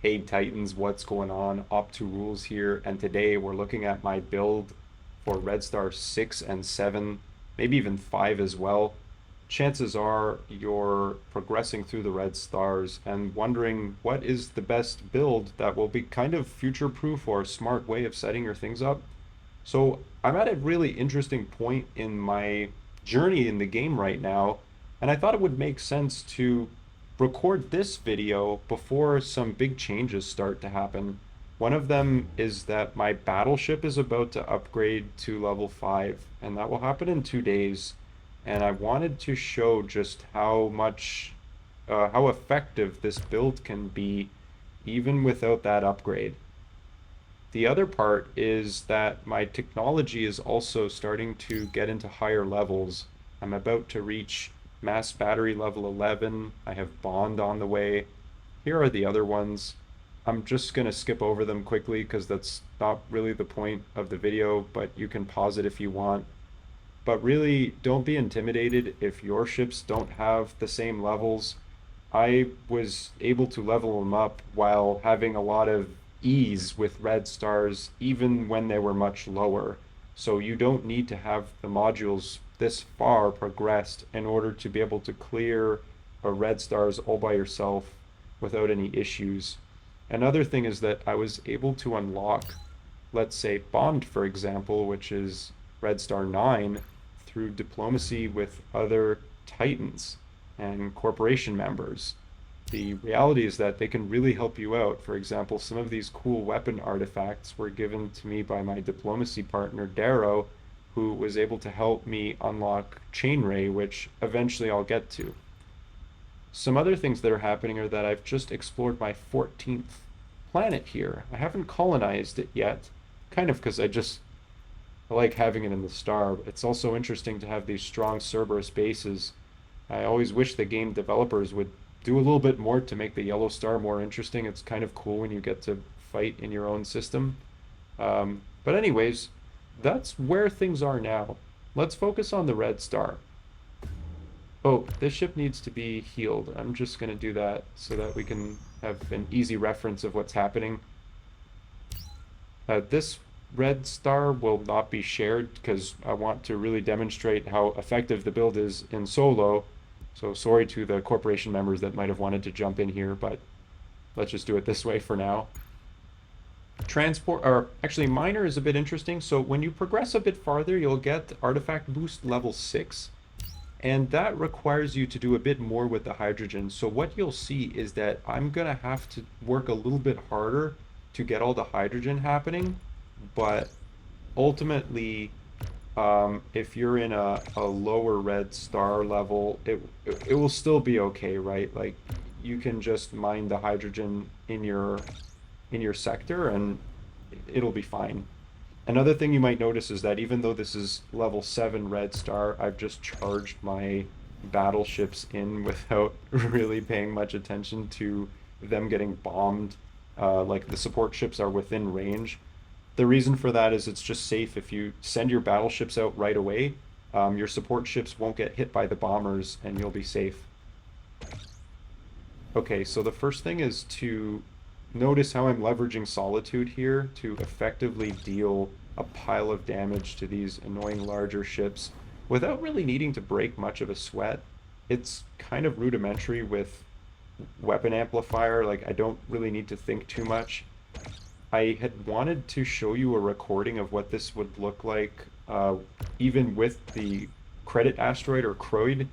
Hey Titans, what's going on? Op2Rules here, and today we're looking at my build for Red Star 6 and 7, maybe even 5 as well. Chances are you're progressing through the Red Stars and wondering what is the best build that will be kind of future-proof or a smart way of setting your things up. So I'm at a really interesting point in my journey in the game right now, and I thought it would make sense to record this video before some big changes start to happen. One of them is that my battleship is about to upgrade to level 5, and that will happen in 2 days. And I wanted to show just how effective this build can be even without that upgrade. The other part is that my technology is also starting to get into higher levels. I'm about to reach mass battery level 11. I have bond on the way. Here are the other ones. I'm just going to skip over them quickly because that's not really the point of the video, but you can pause it if you want. But really, don't be intimidated if your ships don't have the same levels. I was able to level them up while having a lot of ease with red stars, even when they were much lower. So you don't need to have the modules this far progressed in order to be able to clear a red stars all by yourself without any issues. Another thing is that I was able to unlock, let's say, Bond, for example, which is Red Star 9, through diplomacy with other Titans and corporation members. The reality is that they can really help you out. For example, some of these cool weapon artifacts were given to me by my diplomacy partner, Darrow, who was able to help me unlock Chainray, which eventually I'll get to. Some other things that are happening are that I've just explored my 14th planet here. I haven't colonized it yet, kind of because I like having it in the star. It's also interesting to have these strong Cerberus bases. I always wish the game developers would do a little bit more to make the yellow star more interesting. It's kind of cool when you get to fight in your own system. But anyways, that's where things are now. Let's focus on the red star. Oh, this ship needs to be healed. I'm just going to do that so that we can have an easy reference of what's happening. This red star will not be shared because I want to really demonstrate how effective the build is in solo. So sorry to the corporation members that might have wanted to jump in here, but let's just do it this way for now. Transport, or actually miner is a bit interesting. So when you progress a bit farther, you'll get artifact boost level 6. And that requires you to do a bit more with the hydrogen. So what you'll see is that I'm gonna have to work a little bit harder to get all the hydrogen happening, but ultimately, if you're in a lower red star level, it will still be okay, right? Like you can just mine the hydrogen in your sector and it'll be fine. Another thing you might notice is that even though this is level 7 red star, I've just charged my battleships in without really paying much attention to them getting bombed. Like the support ships are within range. The reason for that is it's just safe if you send your battleships out right away. Your support ships won't get hit by the bombers and you'll be safe. Okay, so the first thing is to notice how I'm leveraging Solitude here to effectively deal a pile of damage to these annoying larger ships without really needing to break much of a sweat. It's kind of rudimentary with weapon amplifier, like I don't really need to think too much. I had wanted to show you a recording of what this would look like even with the credit asteroid or Croid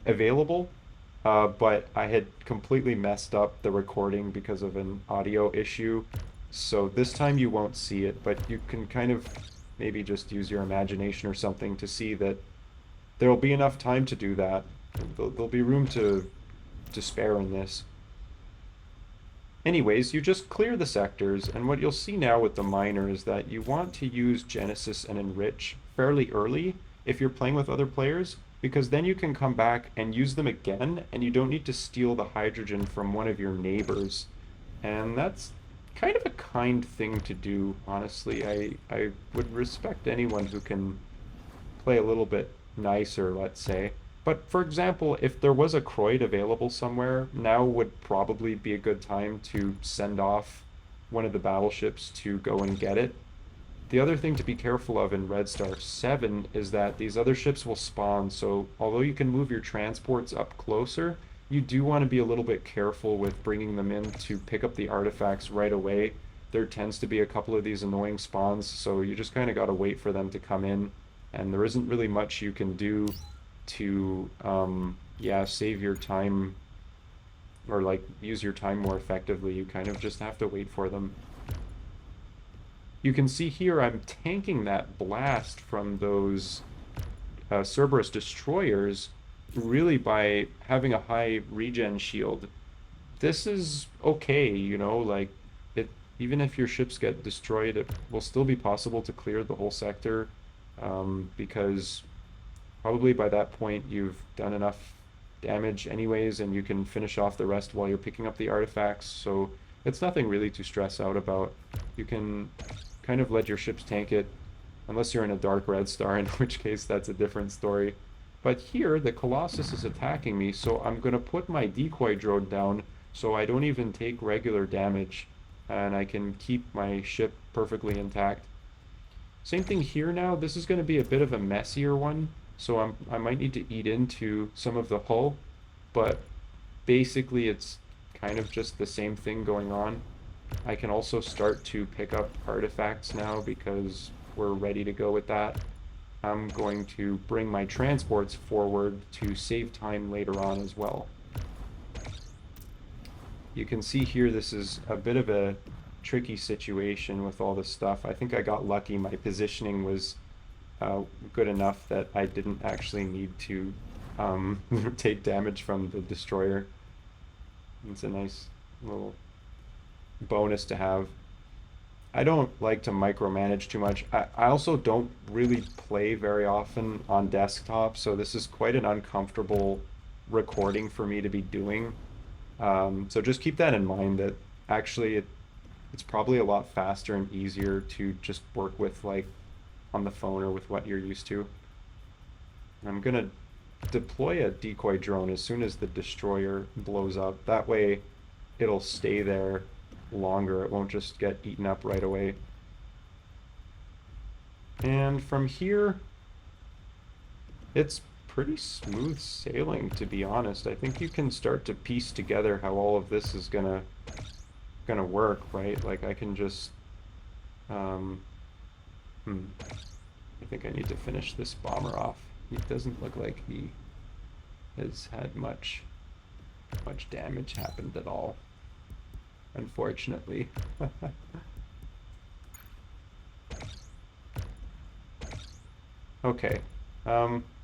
available, but I had completely messed up the recording because of an audio issue. So this time you won't see it, but you can kind of maybe just use your imagination or something to see that there'll be enough time to do that. There'll be room to spare in this. Anyways, you just clear the sectors, and what you'll see now with the miner is that you want to use Genesis and Enrich fairly early if you're playing with other players, because then you can come back and use them again, and you don't need to steal the hydrogen from one of your neighbors. And that's kind of a kind thing to do, honestly. I would respect anyone who can play a little bit nicer, let's say. But for example, if there was a Croyd available somewhere, now would probably be a good time to send off one of the battleships to go and get it. The other thing to be careful of in Red Star 7 is that these other ships will spawn, so although you can move your transports up closer, you do want to be a little bit careful with bringing them in to pick up the artifacts right away. There tends to be a couple of these annoying spawns, so you just kind of got to wait for them to come in, and there isn't really much you can do to, yeah, save your time or like use your time more effectively. You kind of just have to wait for them. You can see here I'm tanking that blast from those Cerberus destroyers really by having a high regen shield. This is okay, you know, like it, even if your ships get destroyed, it will still be possible to clear the whole sector, because probably by that point you've done enough damage anyways, and you can finish off the rest while you're picking up the artifacts, so it's nothing really to stress out about. You can kind of let your ships tank it, unless you're in a dark red star, in which case that's a different story. But here, the Colossus is attacking me, so I'm going to put my decoy drone down so I don't even take regular damage, and I can keep my ship perfectly intact. Same thing here now. This is going to be a bit of a messier one, so I might need to eat into some of the hull, but basically it's kind of just the same thing going on. I can also start to pick up artifacts now because we're ready to go with that. I'm going to bring my transports forward to save time later on as well. You can see here this is a bit of a tricky situation with all this stuff. I think I got lucky. My positioning was good enough that I didn't actually need to take damage from the destroyer. It's a nice little bonus to have. I don't like to micromanage too much. I also don't really play very often on desktop, so this is quite an uncomfortable recording for me to be doing. So just keep that in mind, that actually it's probably a lot faster and easier to just work with like on the phone or with what you're used to. I'm gonna deploy a decoy drone as soon as the destroyer blows up. That way it'll stay there longer. It won't just get eaten up right away. And from here, it's pretty smooth sailing, to be honest. I think you can start to piece together how all of this is gonna work, right? Like I can just I think I need to finish this bomber off. It doesn't look like he has had much damage happened at all, unfortunately. Okay.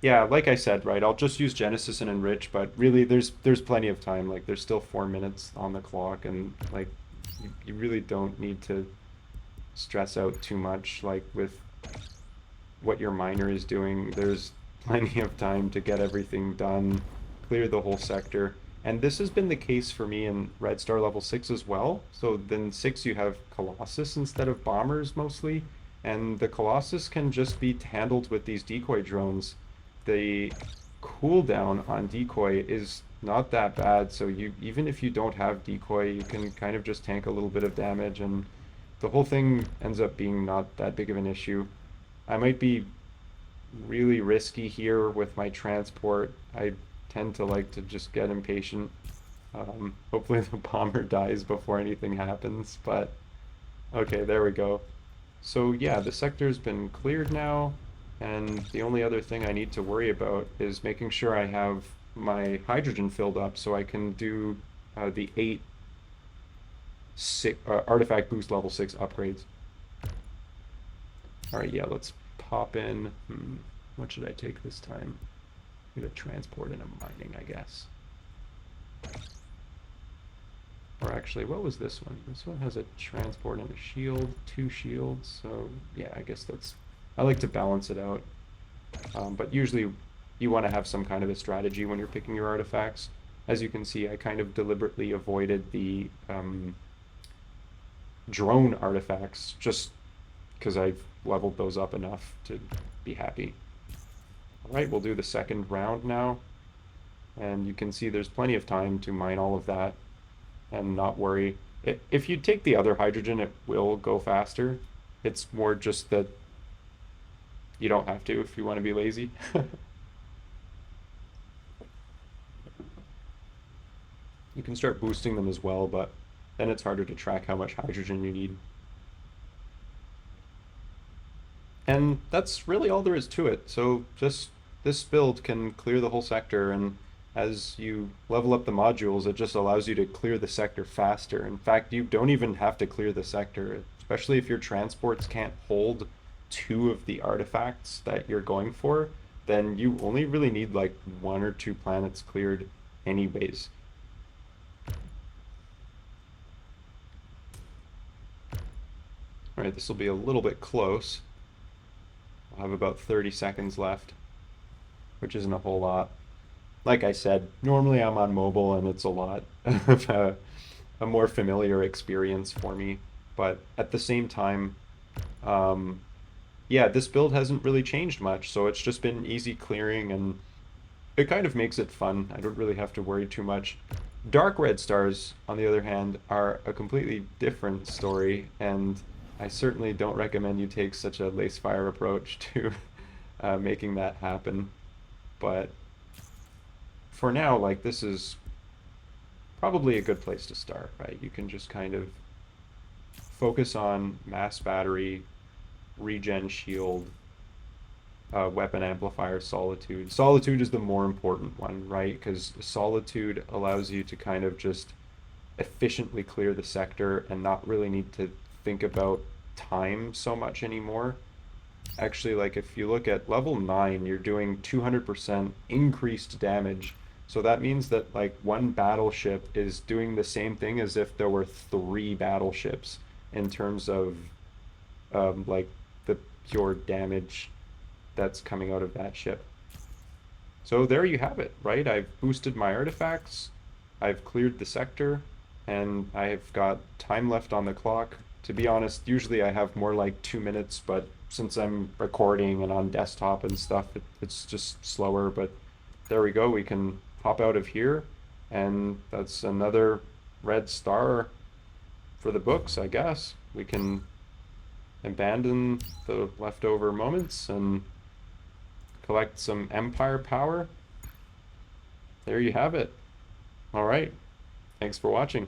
Yeah, like I said, right, I'll just use Genesis and Enrich, but really there's plenty of time. Like there's still 4 minutes on the clock, and like you really don't need to stress out too much. Like with what your miner is doing, there's plenty of time to get everything done, clear the whole sector. And this has been the case for me in Red Star level 6 as well. So then 6 you have Colossus instead of bombers mostly, and the Colossus can just be handled with these decoy drones. The cooldown on decoy is not that bad, so you, even if you don't have decoy, you can kind of just tank a little bit of damage, and the whole thing ends up being not that big of an issue. I might be really risky here with my transport. I tend to like to just get impatient. Hopefully the bomber dies before anything happens, but okay, there we go. So yeah, the sector's been cleared now, and the only other thing I need to worry about is making sure I have my hydrogen filled up so I can do the 8 artifact boost level 6 upgrades. Alright, yeah, let's pop in. What should I take this time? Either transport and a mining, I guess. Or actually, what was this one? This one has a transport and a shield, 2 shields, so yeah, I guess that's... I like to balance it out. But usually you want to have some kind of a strategy when you're picking your artifacts. As you can see, I kind of deliberately avoided the drone artifacts just because I've leveled those up enough to be happy. All right, we'll do the second round now. And you can see there's plenty of time to mine all of that and not worry. If you take the other hydrogen, it will go faster. It's more just that you don't have to if you want to be lazy. You can start boosting them as well, but then it's harder to track how much hydrogen you need. And that's really all there is to it. So just this build can clear the whole sector, and as you level up the modules, it just allows you to clear the sector faster. In fact, you don't even have to clear the sector, especially if your transports can't hold two of the artifacts that you're going for, then you only really need like one or two planets cleared anyways. All right, this will be a little bit close. I'll have about 30 seconds left, which isn't a whole lot. Like I said, normally I'm on mobile and it's a lot of a more familiar experience for me. But at the same time, um, yeah, this build hasn't really changed much. So it's just been easy clearing and it kind of makes it fun. I don't really have to worry too much. Dark red stars, on the other hand, are a completely different story, and I certainly don't recommend you take such a lace fire approach to making that happen. But for now, like this is probably a good place to start, right? You can just kind of focus on mass battery, regen shield, weapon amplifier, solitude. Solitude is the more important one, right? Because solitude allows you to kind of just efficiently clear the sector and not really need to think about time so much anymore. Actually, like if you look at level 9, you're doing 200% increased damage. So that means that like one battleship is doing the same thing as if there were three battleships in terms of like the pure damage that's coming out of that ship. So there you have it, right? I've boosted my artifacts, I've cleared the sector, and I have got time left on the clock. To be honest, usually I have more like 2 minutes, but since I'm recording and on desktop and stuff, it's just slower. But there we go. We can hop out of here, and that's another red star for the books, I guess. We can abandon the leftover moments and collect some empire power. There you have it. All right. Thanks for watching.